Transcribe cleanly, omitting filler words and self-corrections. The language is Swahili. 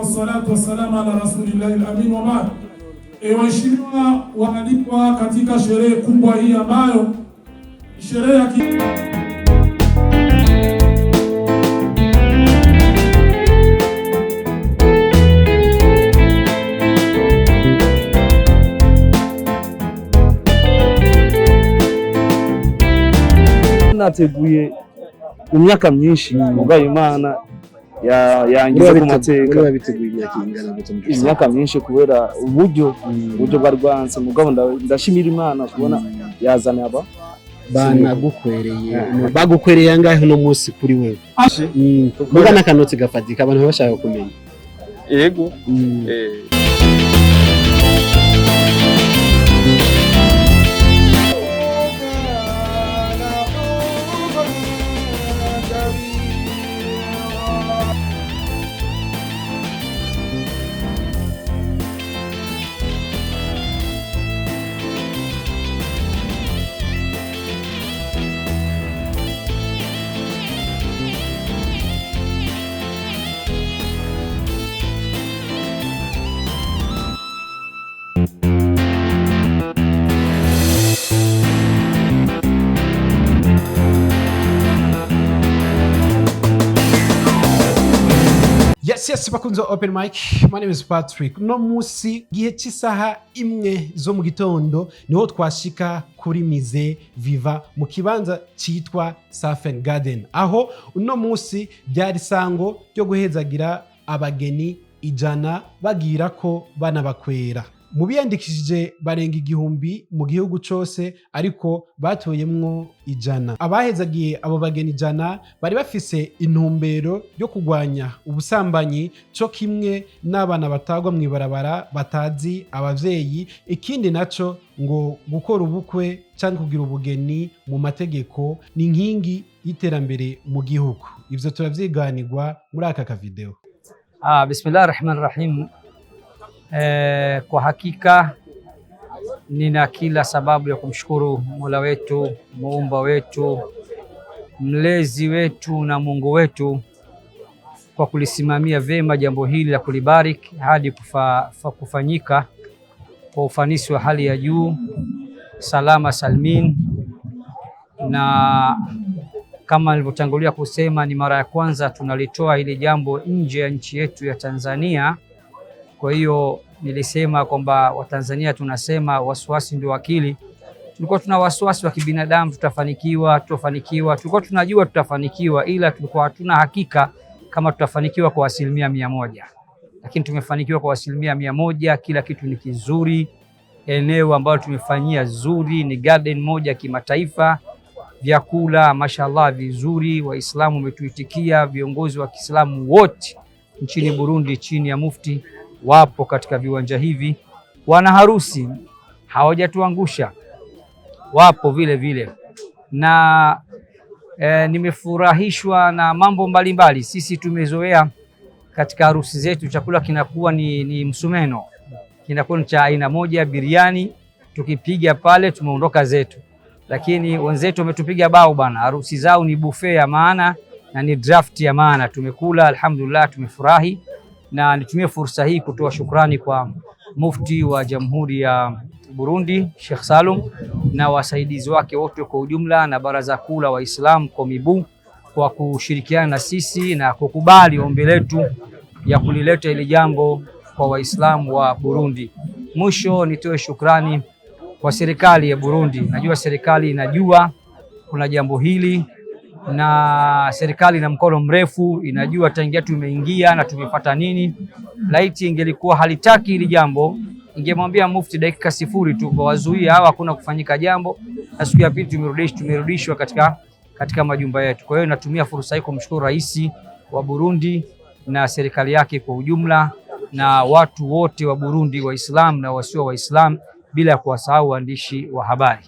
wassalatu wassalamu ala rasulillahi al-amin wa ba'd. Waheshimiwa waalikwa katika sherehe kubwa hii ambayo sherehe ya nateguye mu myaka myinshi mugaye Imana yangiza ku mateka imyaka myinshi kubera uburyo bwa rwanse mugabo ndashimira Imana kubona yazana aba bagukwereye angahe no munsi kuri wewe mugana kanotsi gafatika abantu bashaka kumenya yego Yes, bakunze open mic. My name is Patrick. No musi gihe cy'isaha imwe zo mu gitondo niho twashika kuri Mize Viva mu kibanza cyitwa Safen Garden. Aho uno musi byari sango ryo guhezagira abageni 100 bagira ko banabakwera. Mu biyandikishije barenga 1000 mu gihugu cyose ariko batoyemwo 100. Abahezagiye abo bageni 100 bari bafise intumbero yo kugwanya ubusambanyi cyo kimwe n'abana batagwa mu ibarabara batazi abavyeyi. Ikindi naco ngo gukora ubukwe cyangwa kugira ubugeni mu mategeko ni nkingi y'iterambere mu gihugu. Ivyo turavyiganirwa muri aka video. Bismillahirrahmanirrahim. Kwa hakika nina kila sababu ya kumshukuru Mola wetu, muumba wetu, mlezi wetu na Mungu wetu kwa kulisimamia vema jambo hili la kulibariki hadi kufanyika kwa ufanisi wa hali ya juu, salama salmin. Na kama nilivyotangulia kusema, ni mara ya kwanza tunalitoa hili jambo nje ya nchi yetu ya Tanzania. Kwa hiyo nilisema kwamba Watanzania tunasema wasiwasi ndio akili. Tulikuwa tuna wasiwasi wa kibinadamu, tutafanikiwa. Tulikuwa tunajua tutafanikiwa, ila tulikuwa hatuna hakika kama tutafanikiwa kwa 100%. Lakini tumefanikiwa kwa 100%. Kila kitu ni kizuri. Eneo ambalo tumefanyia zuri ni garden moja kimataifa. Vyakula mashallah vizuri, Waislamu wametuitikia, viongozi wa Kiislamu wote nchini Burundi chini ya mufti wapo katika viwanja hivi. Wana harusi hawajatuangusha, wapo vile vile. Na nimefurahishwa na mambo mbalimbali. Sisi tumezoea katika harusi zetu chakula kinakuwa ni msumeno, kinakuwa cha aina moja, biriani, tukipiga pale tumeondoka zetu. Lakini wenzetu wametupiga bao bana, harusi zao ni buffet ya maana na ni draft ya maana. Tumekula alhamdulillah, tumefurahi. Na nitumie fursa hii kutoa shukrani kwa mufti wa Jamhuri ya Burundi Sheikh Salum na wasaidizi wake wote kwa ujumla, na Baraza Kuu la Waislamu Komibu kwa kushirikiana na sisi na kukubali ombi letu ya kulileta ile jambo kwa Waislamu wa Burundi. Mwisho nitoe shukrani kwa serikali ya Burundi. Najua serikali inajua kuna jambo hili, na serikali na mkono mrefu inajua tangia tumeingia na tumepata nini. Laiti ingelikuwa halitaki hili jambo, ingemwambia mufti dakika 0 tu kwa wazuia hawa hakuna kufanyika jambo, na siku ya pili tumerudishwa katika majumba yetu. Kwa hiyo natumia fursa hii kumshukuru rais wa Burundi na serikali yake kwa ujumla, na watu wote wa Burundi, Waislamu na wasio Waislamu, bila kuwasahau waandishi wa habari.